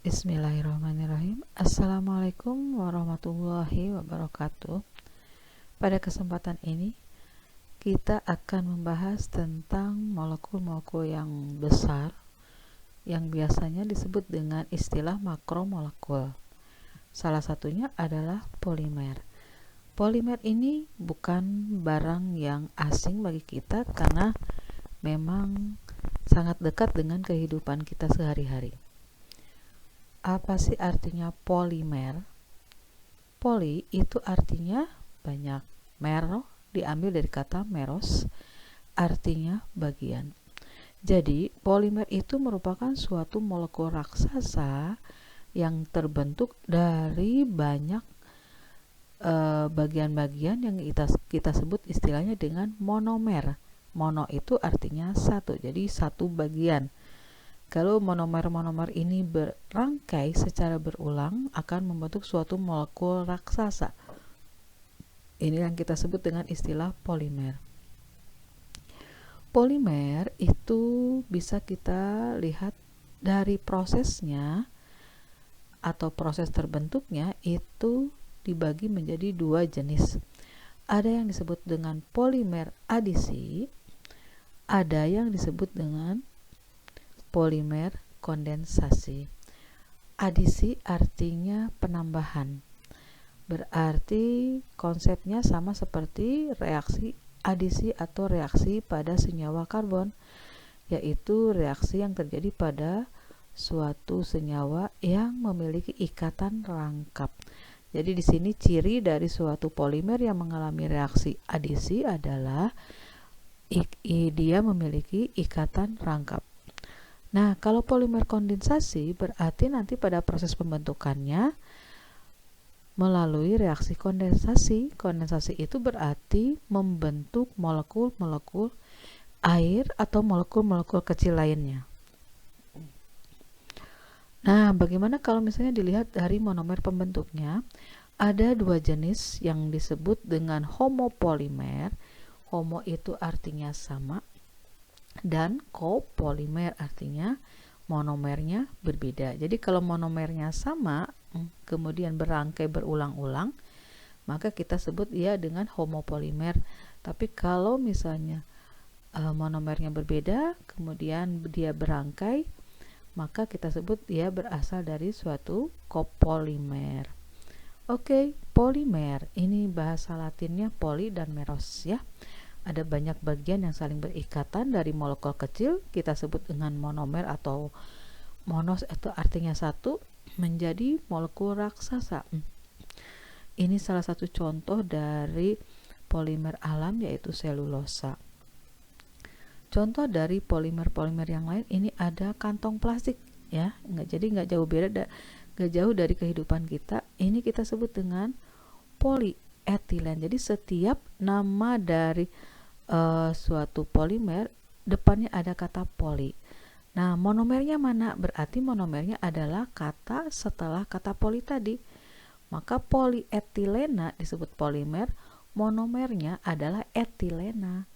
Bismillahirrahmanirrahim. Assalamualaikum warahmatullahi wabarakatuh. Pada kesempatan ini kita akan membahas tentang molekul-molekul yang besar yang biasanya disebut dengan istilah makromolekul. Salah satunya adalah polimer. Polimer ini bukan barang yang asing bagi kita karena memang sangat dekat dengan kehidupan kita sehari-hari. Apa sih artinya polimer? Poli itu artinya banyak. Mer diambil dari kata meros, artinya bagian. Jadi, polimer itu merupakan suatu molekul raksasa yang terbentuk dari banyak bagian-bagian yang kita sebut istilahnya dengan monomer. Mono itu artinya satu, jadi satu bagian. Kalau monomer-monomer ini berangkai secara berulang akan membentuk suatu molekul raksasa. Ini yang kita sebut dengan istilah polimer. Polimer itu bisa kita lihat dari prosesnya atau proses terbentuknya itu dibagi menjadi dua jenis. Ada yang disebut dengan polimer adisi, ada yang disebut dengan polimer kondensasi. Adisi artinya penambahan. Berarti konsepnya sama seperti reaksi adisi atau reaksi pada senyawa karbon, yaitu reaksi yang terjadi pada suatu senyawa yang memiliki ikatan rangkap. Jadi di sini ciri dari suatu polimer yang mengalami reaksi adisi adalah dia memiliki ikatan rangkap. Nah, kalau polimer kondensasi berarti nanti pada proses pembentukannya melalui reaksi kondensasi. Kondensasi itu berarti membentuk molekul-molekul air atau molekul-molekul kecil lainnya. Nah, bagaimana kalau misalnya dilihat dari monomer pembentuknya? Ada dua jenis yang disebut dengan homopolimer. Homo itu artinya sama, dan copolimer artinya monomernya berbeda. Jadi kalau monomernya sama kemudian berangkai berulang-ulang, maka kita sebut ia dengan homopolimer. Tapi kalau misalnya monomernya berbeda kemudian dia berangkai, maka kita sebut dia berasal dari suatu copolimer. Oke, polimer ini bahasa latinnya poli dan meros ya. Ada banyak bagian yang saling berikatan dari molekul kecil, kita sebut dengan monomer atau monos itu artinya satu, menjadi molekul raksasa. Ini salah satu contoh dari polimer alam yaitu selulosa. Contoh dari polimer-polimer yang lain ini ada kantong plastik ya, nggak jauh dari kehidupan kita. Ini kita sebut dengan polietilen. Jadi setiap nama dari suatu polimer depannya ada kata poli. Nah, monomernya mana? Berarti monomernya adalah kata setelah kata poli tadi. Maka polietilena disebut polimer, monomernya adalah etilena.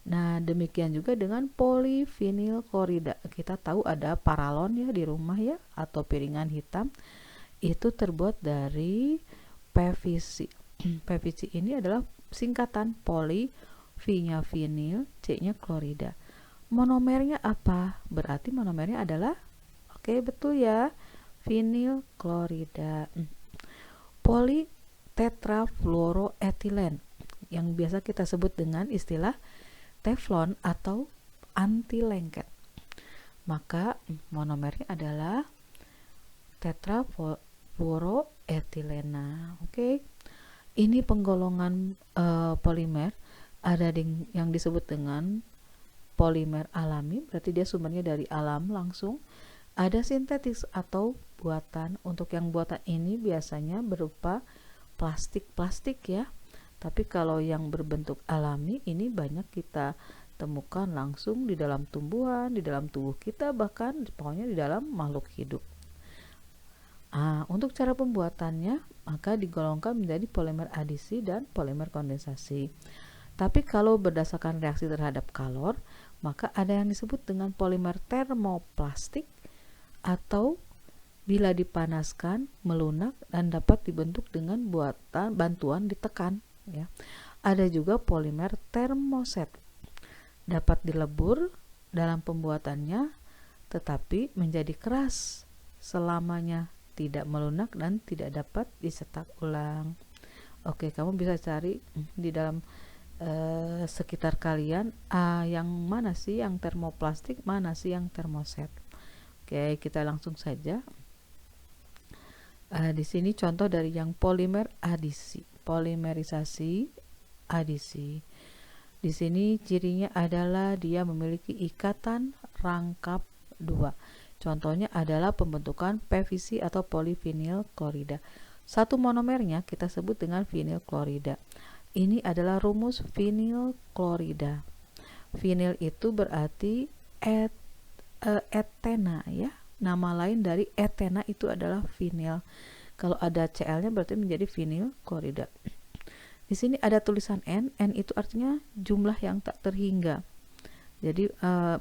Nah, demikian juga dengan polivinil klorida. Kita tahu ada paralon ya di rumah ya, atau piringan hitam. Itu terbuat dari PVC. PVC ini adalah singkatan poli, V-nya vinil, C-nya klorida. Monomernya apa? Berarti monomernya adalah, oke betul ya, vinil klorida. Politetrafluoroetilen yang biasa kita sebut dengan istilah teflon atau anti lengket. Maka monomernya adalah tetrafluoroetilena. Oke. Ini penggolongan polimer. Ada yang disebut dengan polimer alami, berarti dia sumbernya dari alam langsung. Ada sintetis atau buatan. Untuk yang buatan ini biasanya berupa plastik-plastik ya. Tapi kalau yang berbentuk alami ini banyak kita temukan langsung di dalam tumbuhan, di dalam tubuh kita, bahkan pokoknya di dalam makhluk hidup. Untuk cara pembuatannya maka digolongkan menjadi polimer adisi dan polimer kondensasi. Tapi kalau berdasarkan reaksi terhadap kalor, maka ada yang disebut dengan polimer termoplastik atau Bila dipanaskan, melunak dan dapat dibentuk dengan bantuan ditekan, ya. Ada juga polimer termoset. Dapat dilebur dalam pembuatannya tetapi menjadi keras selamanya, tidak melunak dan tidak dapat dicetak ulang. Oke, kamu bisa cari di dalam sekitar kalian yang mana sih yang termoplastik, mana sih yang termoset. Oke, kita langsung saja. Di sini contoh dari yang polimer adisi, polimerisasi adisi. Di sini cirinya adalah dia memiliki ikatan rangkap 2. Contohnya adalah pembentukan PVC atau polivinil klorida. Satu monomernya kita sebut dengan vinil klorida. Ini adalah rumus vinil klorida. Vinil itu berarti etena, ya. Nama lain dari etena itu adalah vinil. Kalau ada Cl-nya berarti menjadi vinil klorida. Di sini ada tulisan N itu artinya jumlah yang tak terhingga. Jadi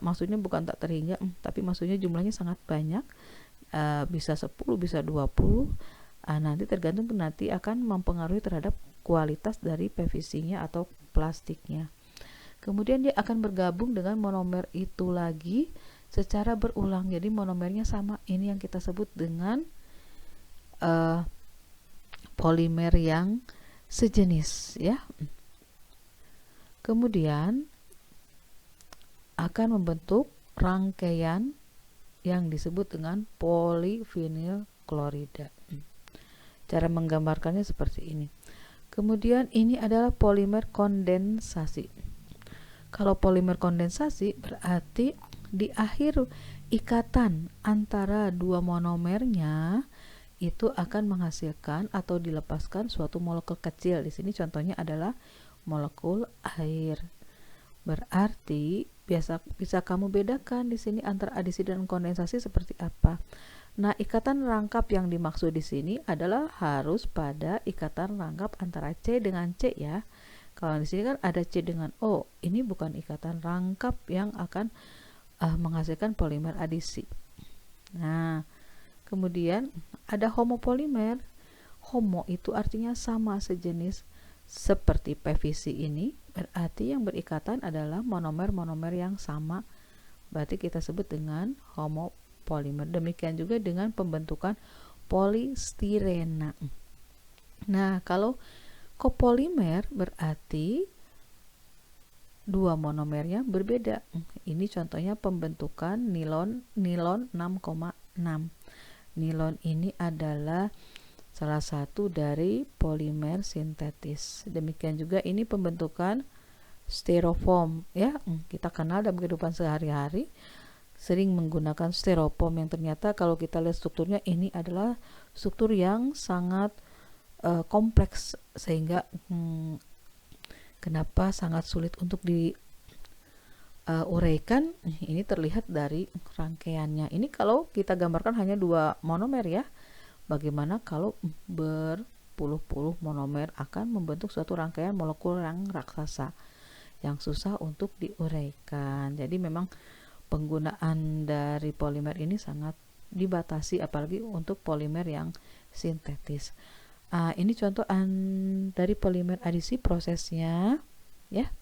maksudnya bukan tak terhingga, tapi maksudnya jumlahnya sangat banyak. Bisa 10, bisa 20. Nanti tergantung, nanti akan mempengaruhi terhadap kualitas dari PVC-nya atau plastiknya. Kemudian dia akan bergabung dengan monomer itu lagi secara berulang. Jadi monomernya sama. Ini yang kita sebut dengan polimer yang sejenis, ya. Kemudian akan membentuk rangkaian yang disebut dengan polivinil klorida. Cara menggambarkannya seperti ini. Kemudian ini adalah polimer kondensasi. Kalau polimer kondensasi berarti di akhir ikatan antara dua monomernya itu akan menghasilkan atau dilepaskan suatu molekul kecil. Di sini contohnya adalah molekul air. Berarti bisa kamu bedakan di sini antara adisi dan kondensasi seperti apa. Nah, ikatan rangkap yang dimaksud di sini adalah harus pada ikatan rangkap antara C dengan C, ya. Kalau di sini kan ada C dengan O, ini bukan ikatan rangkap yang akan menghasilkan polimer adisi. Nah, kemudian ada homopolimer. Homo itu artinya sama, sejenis. Seperti PVC ini, berarti yang berikatan adalah monomer-monomer yang sama. Berarti kita sebut dengan homopolimer. Demikian juga dengan pembentukan polistirena. Nah, kalau kopolimer berarti dua monomernya berbeda. Ini contohnya pembentukan nilon 6,6. Nilon ini adalah salah satu dari polimer sintetis. Demikian juga ini pembentukan styrofoam, ya. Kita kenal dalam kehidupan sehari-hari sering menggunakan styrofoam yang ternyata kalau kita lihat strukturnya ini adalah struktur yang sangat kompleks, sehingga kenapa sangat sulit untuk diuraikan. Ini terlihat dari rangkaiannya. Ini kalau kita gambarkan hanya dua monomer, ya. Bagaimana kalau berpuluh-puluh monomer akan membentuk suatu rangkaian molekul yang raksasa yang susah untuk diuraikan. Jadi memang penggunaan dari polimer ini sangat dibatasi, apalagi untuk polimer yang sintetis. Ini contoh dari polimer adisi prosesnya, ya.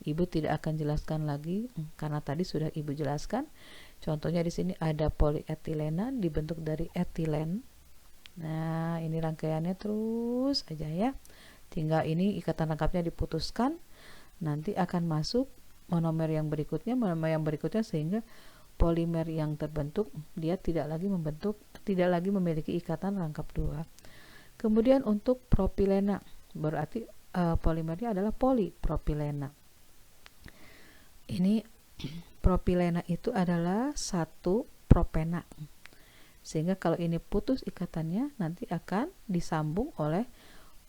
Ibu tidak akan jelaskan lagi karena tadi sudah Ibu jelaskan. Contohnya di sini ada polietilena dibentuk dari etilen. Nah, ini rangkaiannya terus aja, ya. Tinggal ini ikatan rangkapnya diputuskan, nanti akan masuk monomer yang berikutnya, sehingga polimer yang terbentuk dia tidak lagi memiliki ikatan rangkap 2. Kemudian untuk propilena, berarti polimernya adalah polipropilena. Ini propilena itu adalah satu propena. Sehingga kalau ini putus ikatannya, nanti akan disambung oleh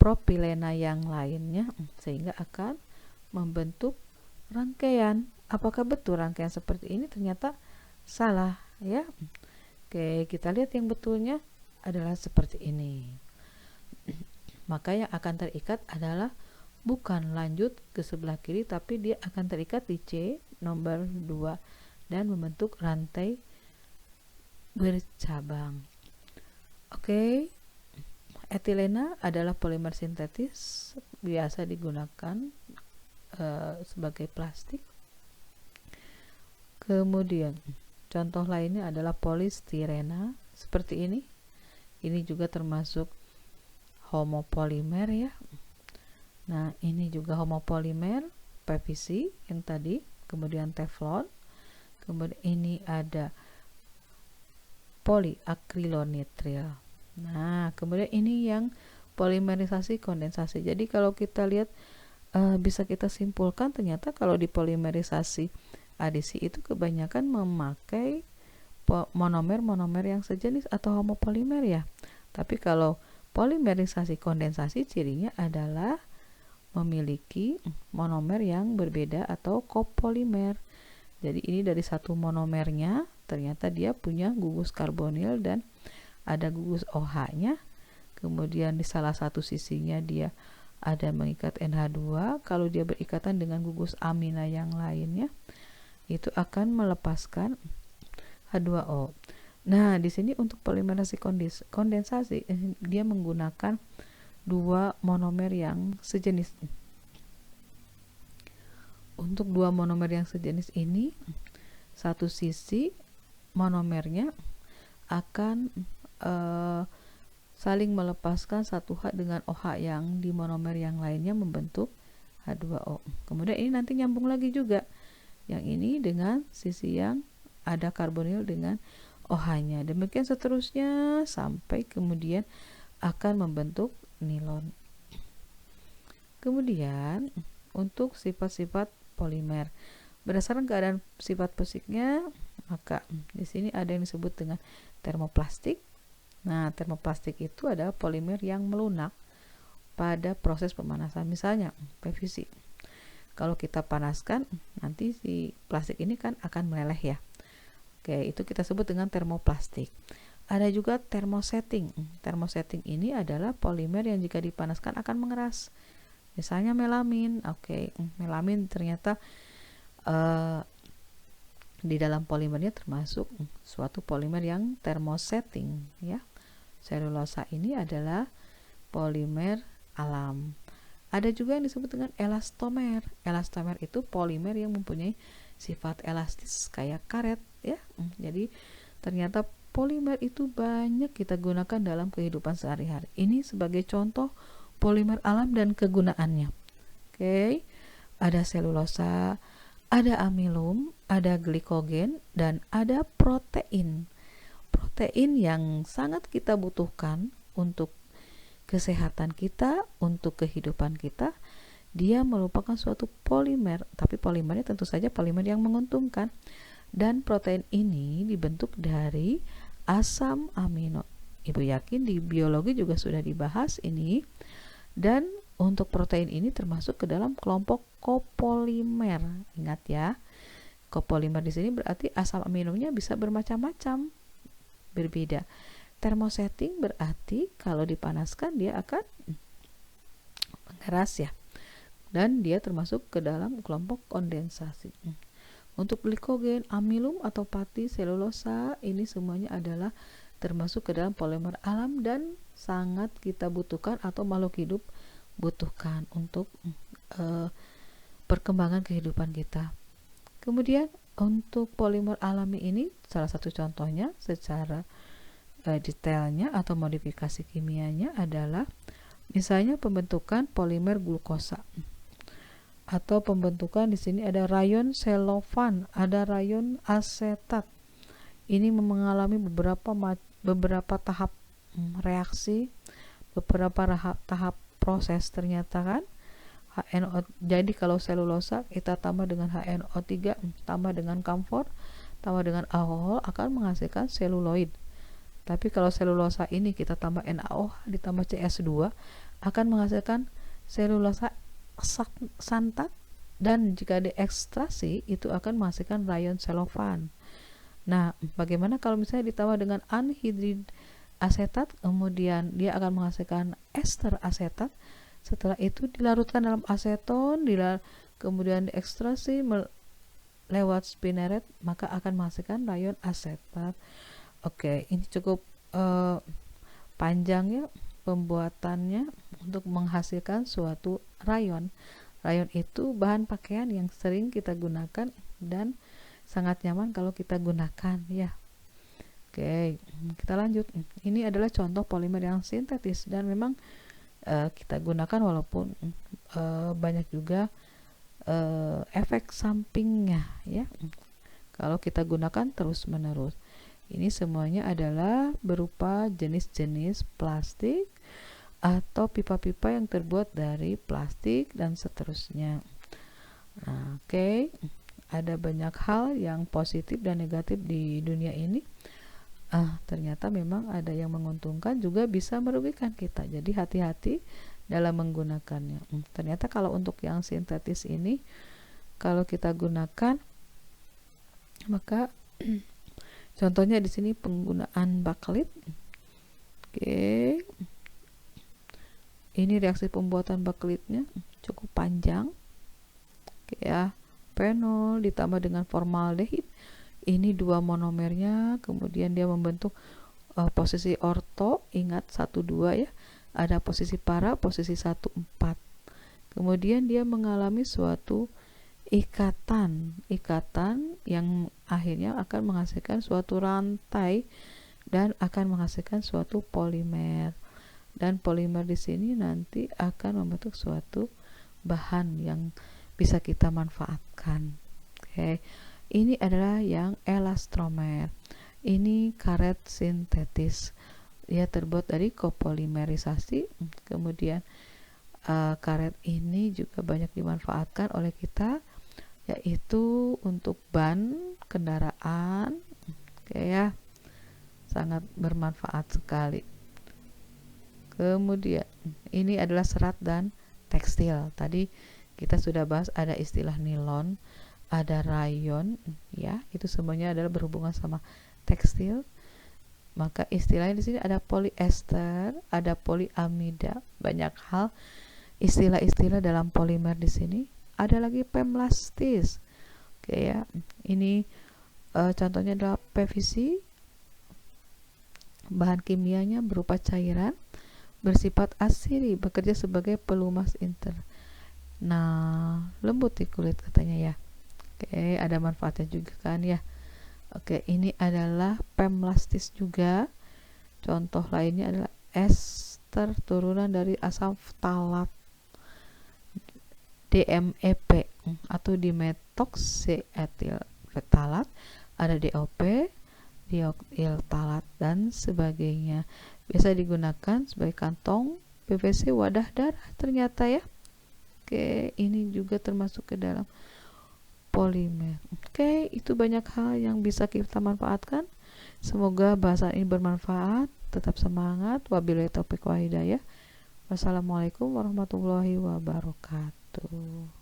propilena yang lainnya, sehingga akan membentuk rangkaian. Apakah betul rangkaian seperti ini? Ternyata salah, ya. Oke, kita lihat yang betulnya adalah seperti ini. Maka yang akan terikat adalah bukan lanjut ke sebelah kiri, tapi dia akan terikat di C nomor 2 dan membentuk rantai bercabang. Oke, etilena adalah polimer sintetis, biasa digunakan sebagai plastik. Kemudian contoh lainnya adalah polistirena seperti ini. Ini juga termasuk homopolimer ya. Nah, ini juga homopolimer PVC yang tadi, kemudian teflon, kemudian ini ada poliakrilonitril. Nah, kemudian ini yang polimerisasi kondensasi. Jadi kalau kita lihat bisa kita simpulkan ternyata kalau di polimerisasi adisi itu kebanyakan memakai monomer-monomer yang sejenis atau homopolimer ya. Tapi kalau polimerisasi kondensasi cirinya adalah memiliki monomer yang berbeda atau copolimer. Jadi ini dari satu monomernya ternyata dia punya gugus karbonil dan ada gugus OH-nya. Kemudian di salah satu sisinya dia ada mengikat NH2. Kalau dia berikatan dengan gugus amina yang lainnya, itu akan melepaskan H2O. Nah, di sini untuk polimerisasi kondensasi dia menggunakan dua monomer yang sejenis. Untuk dua monomer yang sejenis ini, satu sisi monomernya akan saling melepaskan satu H dengan OH yang di monomer yang lainnya membentuk H2O. Kemudian ini nanti nyambung lagi juga. Yang ini dengan sisi yang ada karbonil dengan OH-nya. Demikian seterusnya sampai kemudian akan membentuk nilon. Kemudian untuk sifat-sifat polimer berdasarkan keadaan sifat fisiknya, maka di sini ada yang disebut dengan termoplastik. Nah, termoplastik itu adalah polimer yang melunak pada proses pemanasan. Misalnya PVC. Kalau kita panaskan, nanti si plastik ini kan akan meleleh ya. Oke, itu kita sebut dengan termoplastik. Ada juga termosetting. Termosetting ini adalah polimer yang jika dipanaskan akan mengeras. Misalnya melamin. Oke, melamin ternyata di dalam polimernya termasuk suatu polimer yang termosetting ya. Selulosa ini adalah polimer alam. Ada juga yang disebut dengan elastomer. Elastomer itu polimer yang mempunyai sifat elastis kayak karet ya. Jadi ternyata polimer itu banyak kita gunakan dalam kehidupan sehari-hari. Ini sebagai contoh polimer alam dan kegunaannya. Oke. Ada selulosa, ada amilum, ada glikogen, dan ada protein. Protein yang sangat kita butuhkan untuk kesehatan kita, untuk kehidupan kita. Dia merupakan suatu polimer, tapi polimernya tentu saja polimer yang menguntungkan. Dan protein ini dibentuk dari asam amino. Ibu yakin di biologi juga sudah dibahas ini. Dan untuk protein ini termasuk ke dalam kelompok copolimer. Ingat ya, copolimer di sini berarti asam aminonya bisa bermacam-macam, berbeda. Termosetting berarti kalau dipanaskan dia akan mengeras ya. Dan dia termasuk ke dalam kelompok kondensasi. Untuk glikogen, amilum atau pati, selulosa, ini semuanya adalah termasuk ke dalam polimer alam dan sangat kita butuhkan atau makhluk hidup butuhkan untuk perkembangan kehidupan kita. Kemudian untuk polimer alami ini salah satu contohnya secara detailnya atau modifikasi kimianya adalah misalnya pembentukan polimer glukosa atau pembentukan di sini ada rayon selofan, ada rayon asetat. Ini mengalami beberapa tahap reaksi, beberapa tahap proses ternyata kan. HNO, jadi kalau selulosa kita tambah dengan HNO3 tambah dengan kamfor tambah dengan alkohol akan menghasilkan seluloid. Tapi kalau selulosa ini kita tambah NaOH ditambah CS2 akan menghasilkan selulosa santat, dan jika diekstrasi itu akan menghasilkan rayon selofan. Nah, bagaimana kalau misalnya ditambah dengan anhidrid asetat, kemudian dia akan menghasilkan ester asetat. Setelah itu dilarutkan dalam aseton, kemudian diekstrasi lewat spinneret, maka akan menghasilkan rayon asetat. Oke, ini cukup panjangnya pembuatannya untuk menghasilkan suatu rayon. Rayon itu bahan pakaian yang sering kita gunakan dan sangat nyaman kalau kita gunakan ya. Oke, kita lanjut. Ini adalah contoh polimer yang sintetis dan memang kita gunakan walaupun banyak juga efek sampingnya ya kalau kita gunakan terus-menerus. Ini semuanya adalah berupa jenis-jenis plastik atau pipa-pipa yang terbuat dari plastik dan seterusnya. Nah, oke. Ada banyak hal yang positif dan negatif di dunia ini. Ternyata memang ada yang menguntungkan juga bisa merugikan kita. Jadi hati-hati dalam menggunakannya. Ternyata kalau untuk yang sintetis ini, kalau kita gunakan, maka contohnya di sini penggunaan bakelit. Oke. Ini reaksi pembuatan bakelitnya cukup panjang. Oke ya, fenol ditambah dengan formaldehid. Ini dua monomernya, kemudian dia membentuk posisi orto, ingat 1,2 ya. Ada posisi para, posisi 1,4. Kemudian dia mengalami suatu ikatan yang akhirnya akan menghasilkan suatu rantai dan akan menghasilkan suatu polimer. Dan polimer di sini nanti akan membentuk suatu bahan yang bisa kita manfaatkan. Oke. Ini adalah yang elastromer. Ini karet sintetis. Dia terbuat dari kopolimerisasi. Kemudian karet ini juga banyak dimanfaatkan oleh kita, yaitu untuk ban kendaraan. Oke ya. Sangat bermanfaat sekali. Kemudian ini adalah serat dan tekstil. Tadi kita sudah bahas ada istilah nilon, ada rayon ya, itu semuanya adalah berhubungan sama tekstil. Maka istilahnya di sini ada polyester, ada polyamida, banyak hal istilah-istilah dalam polimer di sini. Ada lagi pemlastis. Oke ya. Ini contohnya adalah PVC. Bahan kimianya berupa cairan bersifat asiri, bekerja sebagai pelumas lembut di kulit katanya ya. Oke, ada manfaatnya juga kan ya. Oke, ini adalah pemlastis juga. Contoh lainnya adalah ester turunan dari asam ftalat, DMEP atau dimetoxyetil ftalat, ada DOP, dioktil talat dan sebagainya. Biasa digunakan sebagai kantong PVC wadah darah ternyata ya. Oke, ini juga termasuk ke dalam polimer. Oke, itu banyak hal yang bisa kita manfaatkan. Semoga bahasan ini bermanfaat. Tetap semangat. Wabillahi taufiq wal hidayah. Wassalamualaikum warahmatullahi wabarakatuh.